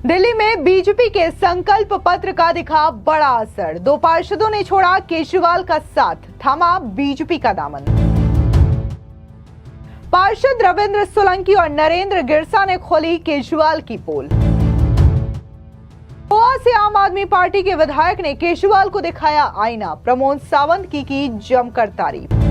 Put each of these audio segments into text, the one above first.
दिल्ली में बीजेपी के संकल्प पत्र का दिखा बड़ा असर। 2 पार्षदों ने छोड़ा केजरीवाल का साथ, थामा बीजेपी का दामन। पार्षद रविंद्र सोलंकी और नरेंद्र गिरसा ने खोली केजरीवाल की पोल। गोवा से आम आदमी पार्टी के विधायक ने केजरीवाल को दिखाया आईना, प्रमोद सावंत की जमकर तारीफ।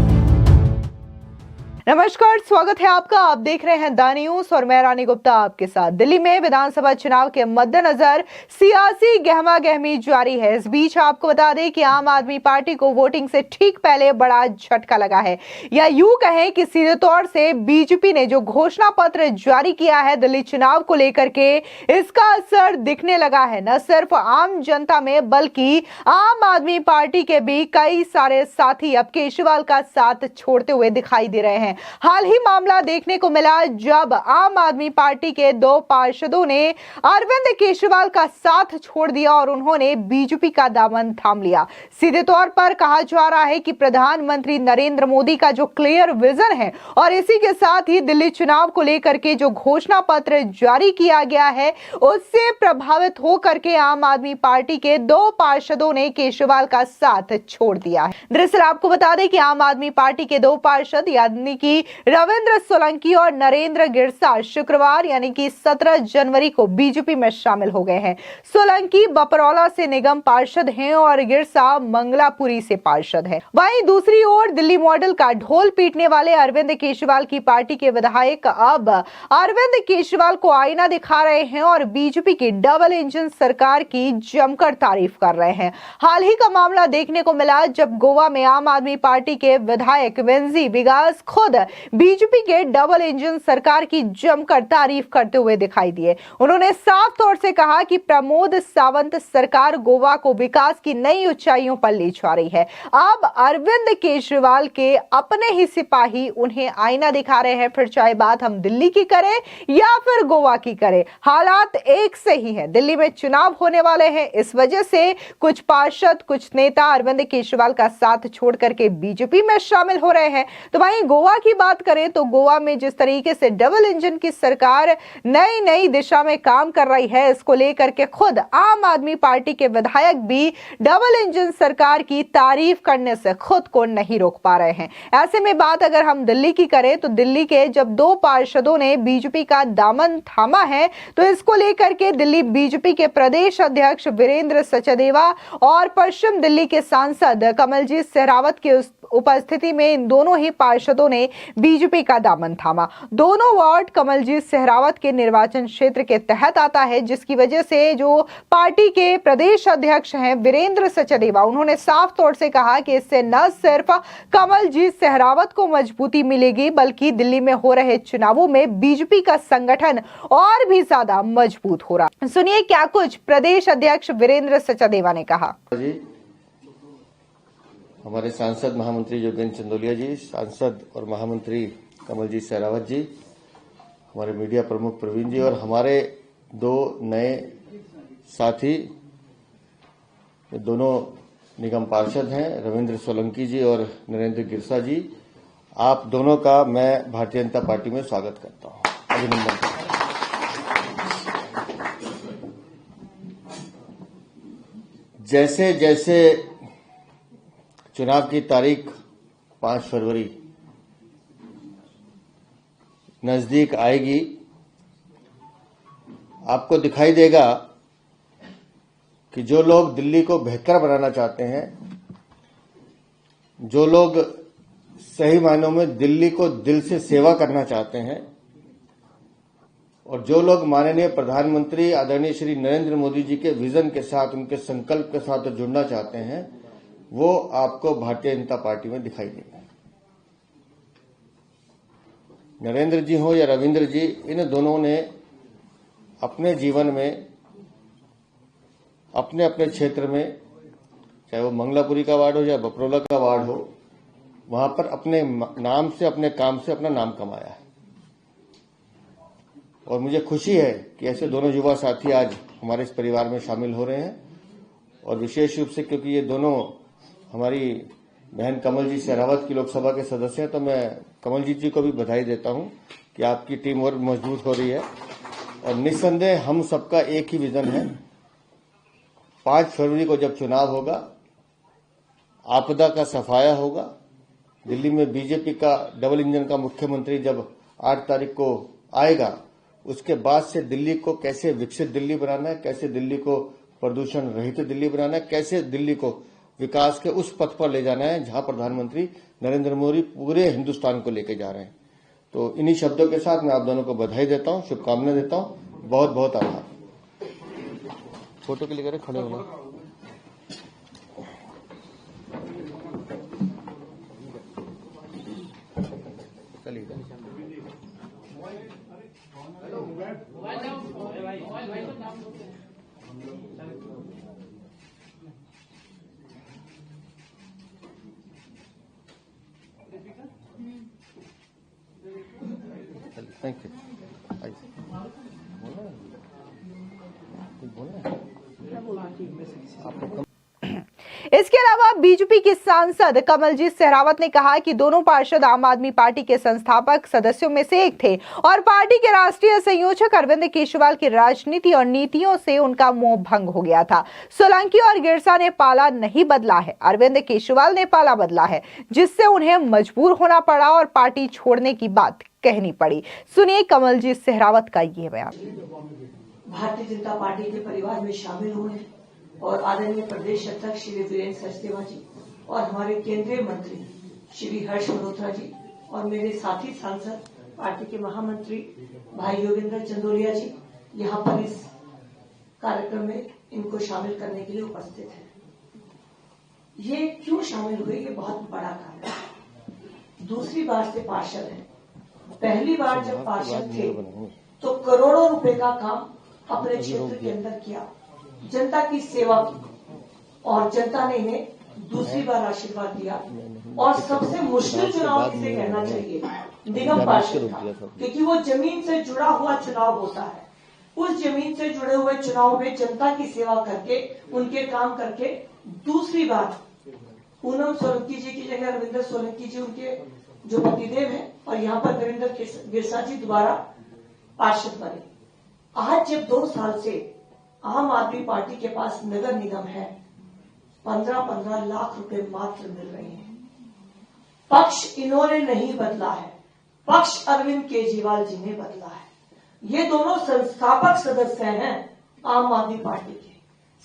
नमस्कार, स्वागत है आपका। आप देख रहे हैं द न्यूज और मैं रानी गुप्ता आपके साथ। दिल्ली में विधानसभा चुनाव के मद्देनजर सियासी गहमा गहमी जारी है। इस बीच आपको बता दें कि आम आदमी पार्टी को वोटिंग से ठीक पहले बड़ा झटका लगा है, या यूं कहें कि सीधे तौर से बीजेपी ने जो घोषणा पत्र जारी किया है दिल्ली चुनाव को लेकर के, इसका असर दिखने लगा है न सिर्फ आम जनता में बल्कि आम आदमी पार्टी के भी कई सारे साथी अब केजरीवाल का साथ छोड़ते हुए दिखाई दे रहे हैं। हाल ही मामला देखने को मिला जब आम आदमी पार्टी के 2 पार्षदों ने अरविंद केजरीवाल का साथ छोड़ दिया और उन्होंने बीजेपी का दामन थाम लिया। सीधे तौर पर कहा जा रहा है कि प्रधानमंत्री नरेंद्र मोदी का जो क्लियर विजन है और इसी के साथ ही दिल्ली चुनाव को लेकर के जो घोषणा पत्र जारी किया गया है उससे प्रभावित होकर के आम आदमी पार्टी के 2 पार्षदों ने केजरीवाल का साथ छोड़ दिया है। दरअसल आपको बता दें कि आम आदमी पार्टी के 2 पार्षद यानी कि रविंद्र सोलंकी और नरेंद्र गिरसा शुक्रवार यानी कि 17 जनवरी को बीजेपी में शामिल हो गए हैं। सोलंकी बपरौला से निगम पार्षद हैं और गिरसा मंगलापुरी से पार्षद है। वहीं दूसरी ओर दिल्ली मॉडल का ढोल पीटने वाले अरविंद केजरीवाल की पार्टी के विधायक अब अरविंद केजरीवाल को आईना दिखा रहे हैं और बीजेपी की डबल इंजन सरकार की जमकर तारीफ कर रहे हैं। हाल ही का मामला देखने को मिला जब गोवा में आम आदमी पार्टी के विधायक वेंजी विगास खुद बीजेपी के डबल इंजन सरकार की जमकर तारीफ करते हुए दिखाई दिए। उन्होंने साफ तौर से कहा कि प्रमोद सावंत सरकार गोवा को विकास की नई ऊंचाइयों पर ले जा रही है। अब अरविंद केजरीवाल के अपने ही सिपाही उन्हें आईना दिखा रहे हैं, फिर चाहे बात हम दिल्ली की करें या फिर गोवा की करें, हालात एक से ही है। दिल्ली में चुनाव होने वाले हैं, इस वजह से कुछ पार्षद कुछ नेता अरविंद केजरीवाल का साथ छोड़ करके बीजेपी में शामिल हो रहे हैं। तो वहीं गोवा की बात करें तो गोवा में जिस तरीके से डबल इंजन की सरकार नई दिशा में काम कर रही है, इसको लेकर के खुद आम आदमी पार्टी के विधायक भी डबल इंजन सरकार की तारीफ करने से खुद को नहीं रोक पा रहे हैं। ऐसे में बात अगर हम दिल्ली की करें तो दिल्ली के जब 2 पार्षदों ने बीजेपी का दामन थामा है तो इसको लेकर के दिल्ली बीजेपी के प्रदेश अध्यक्ष वीरेंद्र सचदेवा और पश्चिम दिल्ली के सांसद कमलजीत सहरावत की उपस्थिति में इन दोनों ही पार्षदों ने बीजेपी का दामन थामा। दोनों वार्ड कमलजीत सहरावत के निर्वाचन क्षेत्र के तहत आता है, जिसकी वजह से जो पार्टी के प्रदेश अध्यक्ष हैं वीरेंद्र सचदेवा, उन्होंने साफ तौर से कहा कि इससे न सिर्फ कमलजीत सहरावत को मजबूती मिलेगी बल्कि दिल्ली में हो रहे चुनावों में बीजेपी का संगठन और भी ज्यादा मजबूत हो रहा। सुनिए क्या कुछ प्रदेश अध्यक्ष वीरेंद्र सचदेवा ने कहा। हमारे सांसद महामंत्री योगेंद्र चंदोलिया जी, सांसद और महामंत्री कमलजीत सहरावत जी, हमारे मीडिया प्रमुख प्रवीण जी और हमारे 2 नए साथी दोनों निगम पार्षद हैं, रविंद्र सोलंकी जी और नरेंद्र गिरसा जी। आप दोनों का मैं भारतीय जनता पार्टी में स्वागत करता हूं, अभिनंदन करता हूं। जैसे जैसे चुनाव की तारीख 5 फरवरी नजदीक आएगी, आपको दिखाई देगा कि जो लोग दिल्ली को बेहतर बनाना चाहते हैं, जो लोग सही मायनों में दिल्ली को दिल से सेवा करना चाहते हैं और जो लोग माननीय प्रधानमंत्री आदरणीय श्री नरेंद्र मोदी जी के विजन के साथ, उनके संकल्प के साथ जुड़ना चाहते हैं, वो आपको भारतीय जनता पार्टी में दिखाई देगा। नरेंद्र जी हो या रविंद्र जी, इन दोनों ने अपने जीवन में अपने अपने क्षेत्र में, चाहे वो मंगलापुरी का वार्ड हो या बपरौला का वार्ड हो, वहां पर अपने नाम से, अपने काम से अपना नाम कमाया है। और मुझे खुशी है कि ऐसे दोनों युवा साथी आज हमारे इस परिवार में शामिल हो रहे हैं और विशेष रूप से क्योंकि ये दोनों हमारी बहन कमलजीत सहरावत की लोकसभा के सदस्य हैं, तो मैं कमलजीत जी को भी बधाई देता हूं कि आपकी टीम और मजबूत हो रही है और निस्संदेह हम सबका एक ही विजन है। 5 फरवरी को जब चुनाव होगा, आपदा का सफाया होगा, दिल्ली में बीजेपी का डबल इंजन का मुख्यमंत्री जब 8 तारीख को आएगा, उसके बाद से दिल्ली को कैसे विकसित दिल्ली बनाना है, कैसे दिल्ली को प्रदूषण रहित दिल्ली बनाना है, कैसे दिल्ली को विकास के उस पथ पर ले जाना है जहां प्रधानमंत्री नरेंद्र मोदी पूरे हिंदुस्तान को लेके जा रहे हैं। तो इन्हीं शब्दों के साथ मैं आप दोनों को बधाई देता हूं, शुभकामनाएं देता हूं। बहुत बहुत आभार। फोटो के लिए खड़े होना। चलिए थैंक यू। इसके अलावा बीजेपी के सांसद कमलजीत सहरावत ने कहा कि दोनों पार्षद आम आदमी पार्टी के संस्थापक सदस्यों में से एक थे और पार्टी के राष्ट्रीय संयोजक अरविंद केजरीवाल की राजनीति और नीतियों से उनका मोह भंग हो गया था। सोलंकी और गिरसा ने पाला नहीं बदला है, अरविंद केजरीवाल ने पाला बदला है, जिससे उन्हें मजबूर होना पड़ा और पार्टी छोड़ने की बात कहनी पड़ी। सुनिए कमलजीत सहरावत का ये बयान। भारतीय जनता पार्टी के परिवार में शामिल हुए और आदरणीय प्रदेश अध्यक्ष श्री वीरेंद्र सचदेवा जी और हमारे केंद्रीय मंत्री श्री हर्ष मल्होत्रा जी और मेरे साथी सांसद पार्टी के महामंत्री भाई योगेंद्र चंदोलिया जी यहाँ पर इस कार्यक्रम में इनको शामिल करने के लिए उपस्थित हैं। ये क्यों शामिल हुए, ये बहुत बड़ा कारण है। दूसरी बार से पार्षद हैं। पहली बार जब पार्षद थे तो करोड़ों रुपए का काम अपने क्षेत्र के अंदर किया, जनता की सेवा की और जनता ने इन्हें दूसरी बार आशीर्वाद दिया। और सबसे मुश्किल चुनाव किसे कहना चाहिए, निगम पार्षद का, क्योंकि वो जमीन से जुड़ा हुआ चुनाव होता है। उस जमीन से जुड़े हुए चुनाव में जनता की सेवा करके, उनके काम करके दूसरी बार पूनम सोलंकी जी की जगह रविंद्र सोलंकी जी उनके जो पतिदेव हैं और यहाँ पर नरेंद्र गिरसा जी दोबारा पार्षद बने। आज जब 2 साल से आम आदमी पार्टी के पास नगर निगम है, 15-15 लाख रुपए मात्र मिल रहे हैं। पक्ष इन्होंने नहीं बदला है, पक्ष अरविंद केजरीवाल जी ने बदला है। ये दोनों संस्थापक सदस्य हैं आम आदमी पार्टी के,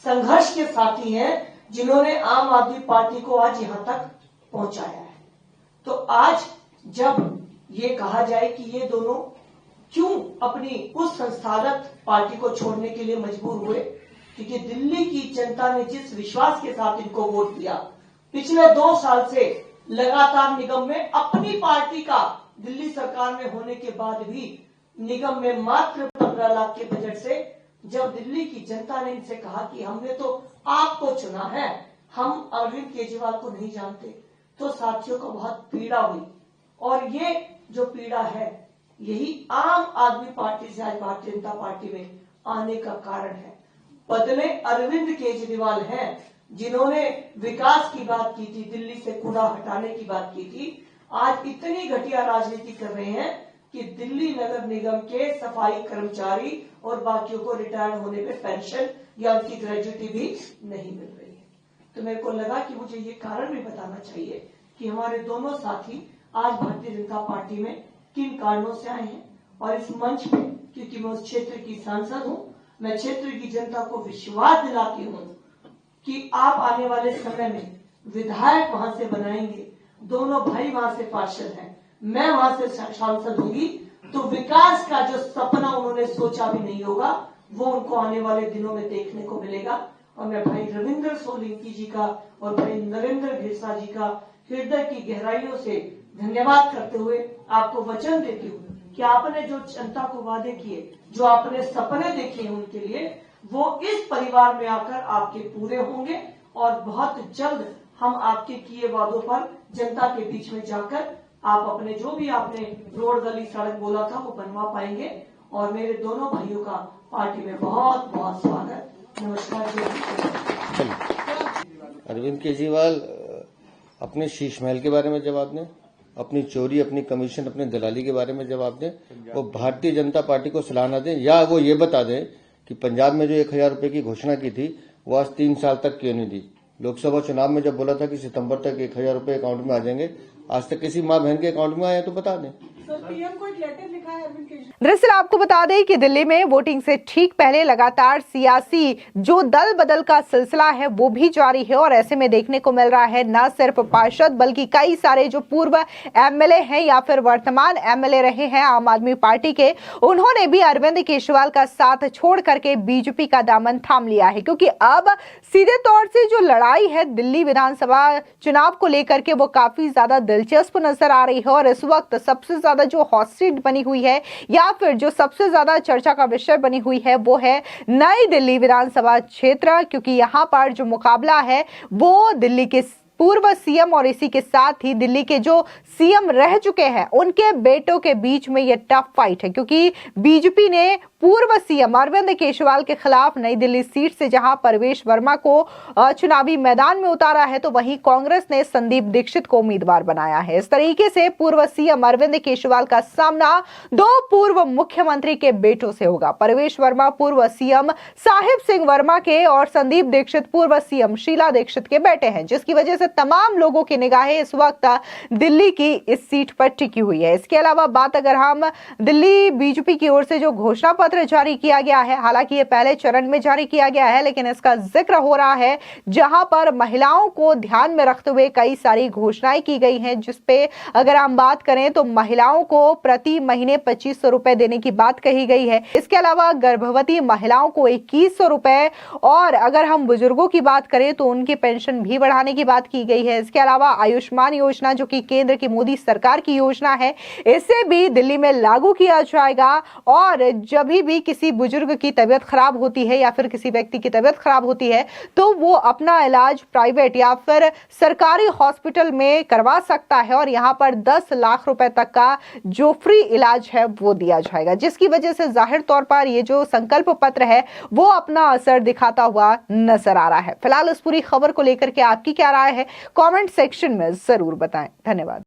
संघर्ष के साथी हैं जिन्होंने आम आदमी पार्टी को आज यहां तक पहुंचाया है। तो आज जब ये कहा जाए कि ये दोनों क्यों अपनी उस संस्थागत पार्टी को छोड़ने के लिए मजबूर हुए, क्योंकि दिल्ली की जनता ने जिस विश्वास के साथ इनको वोट दिया, पिछले 2 साल से लगातार निगम में अपनी पार्टी का दिल्ली सरकार में होने के बाद भी निगम में मात्र 15 लाख के बजट से जब दिल्ली की जनता ने इनसे कहा कि हमने तो आपको चुना है, हम अरविंद केजरीवाल को नहीं जानते, तो साथियों को बहुत पीड़ा हुई। और ये जो पीड़ा है यही आम आदमी पार्टी से आज भारतीय जनता पार्टी में आने का कारण है। बदले अरविंद केजरीवाल हैं जिन्होंने विकास की बात की थी, दिल्ली से कूड़ा हटाने की बात की थी, आज इतनी घटिया राजनीति कर रहे हैं कि दिल्ली नगर निगम के सफाई कर्मचारी और बाकियों को रिटायर्ड होने पे पेंशन या उनकी ग्रेजुटी भी नहीं मिल रही है। तो मेरे को लगा कि मुझे ये कारण भी बताना चाहिए कि हमारे दोनों साथी आज भारतीय जनता पार्टी में किन कारणों से आए हैं। और इस मंच पे, क्योंकि मैं उस क्षेत्र की सांसद हूं, मैं क्षेत्र की जनता को विश्वास दिलाती हूं कि आप आने वाले समय में विधायक वहां से बनाएंगे, दोनों भाई वहां से पार्षद हैं, मैं वहां से सांसद होगी, तो विकास का जो सपना उन्होंने सोचा भी नहीं होगा वो उनको आने वाले दिनों में देखने को मिलेगा। और मैं भाई रविंद्र सोलंकी जी का और भाई नरेंद्र गिरसा जी का हृदय की गहराइयों से धन्यवाद करते हुए आपको वचन देती हूँ कि आपने जो जनता को वादे किए, जो आपने सपने देखे हैं उनके लिए, वो इस परिवार में आकर आपके पूरे होंगे। और बहुत जल्द हम आपके किए वादों पर जनता के बीच में जाकर आप अपने जो भी आपने रोड गली सड़क बोला था वो बनवा पाएंगे। और मेरे दोनों भाइयों का पार्टी में बहुत बहुत स्वागत। नमस्कार। अरविंद केजरीवाल अपने शीश महल के बारे में जवाब दें अपनी चोरी, अपनी कमीशन, अपनी दलाली के बारे में जवाब दें। वो भारतीय जनता पार्टी को सलाह न दें, या वो ये बता दें कि पंजाब में जो 1000 रुपए की घोषणा की थी वो आज 3 साल तक क्यों नहीं दी। लोकसभा चुनाव में जब बोला था कि सितंबर तक 1000 रुपए अकाउंट में आ जाएंगे, आज तक किसी माँ बहन के अकाउंट में आए तो बता दें। पीएम को एक लेटर लिखा है अरविंद केजरीवाल। दरअसल आपको बता दें कि दिल्ली में वोटिंग से ठीक पहले लगातार सियासी जो दल बदल का सिलसिला है वो भी जारी है, और ऐसे में देखने को मिल रहा है न सिर्फ पार्षद बल्कि कई सारे जो पूर्व एमएलए हैं या फिर वर्तमान एमएलए रहे हैं आम आदमी पार्टी के, उन्होंने भी अरविंद केजरीवाल का साथ छोड़ करके बीजेपी का दामन थाम लिया है। क्योंकि अब सीधे तौर से जो लड़ाई है दिल्ली विधानसभा चुनाव को लेकर के वो काफी ज्यादा दिलचस्प नजर आ रही है, और इस वक्त सबसे ज्यादा जो हॉट सीट बनी हुई है या फिर जो सबसे ज्यादा चर्चा का विषय बनी हुई है वो है नई दिल्ली विधानसभा क्षेत्र। क्योंकि यहां पर जो मुकाबला है वो दिल्ली के पूर्व सीएम और इसी के साथ ही दिल्ली के जो सीएम रह चुके हैं उनके बेटों के बीच में यह टफ फाइट है। क्योंकि बीजेपी ने पूर्व सीएम अरविंद केजरीवाल के खिलाफ नई दिल्ली सीट से जहां परवेश वर्मा को चुनावी मैदान में उतारा है, तो वहीं कांग्रेस ने संदीप दीक्षित को उम्मीदवार बनाया है। इस तरीके से पूर्व सीएम अरविंद केजरीवाल का सामना 2 पूर्व मुख्यमंत्री के बेटों से होगा। परवेश वर्मा पूर्व सीएम साहिब सिंह वर्मा के और संदीप दीक्षित पूर्व सीएम शीला दीक्षित के बेटे हैं, जिसकी वजह से तमाम लोगों की निगाहें इस वक्त दिल्ली की इस सीट पर टिकी हुई है। इसके अलावा बात अगर हम दिल्ली बीजेपी की ओर से जो घोषणा पत्र जारी किया गया है, हालांकि ये पहले चरण में जारी किया गया है, लेकिन इसका जिक्र हो रहा है जहां पर महिलाओं को ध्यान में रखते हुए कई सारी घोषणाएं की गई हैं, जिसपे अगर हम बात करें तो महिलाओं को प्रति महीने 2500 रुपए देने की बात कही गई है। इसके अलावा गर्भवती महिलाओं को 2100 रुपए, और अगर हम बुजुर्गों की बात करें तो उनकी पेंशन भी बढ़ाने की बात की गई है। इसके अलावा आयुष्मान योजना जो कि केंद्र की मोदी सरकार की योजना है, इसे भी दिल्ली में लागू किया जाएगा, और जब भी किसी बुजुर्ग की तबीयत खराब होती है या फिर किसी व्यक्ति की तबीयत खराब होती है तो वो अपना इलाज प्राइवेट या फिर सरकारी हॉस्पिटल में करवा सकता है, और यहाँ पर 10 लाख रुपए तक का जो फ्री इलाज है वो दिया जाएगा, जिसकी वजह से जाहिर तौर पर ये जो संकल्प पत्र है वो अपना असर दिखाता हुआ नजर आ रहा है। फिलहाल इस पूरी खबर को लेकर के आपकी क्या राय है, कमेंट सेक्शन में जरूर बताएं। धन्यवाद।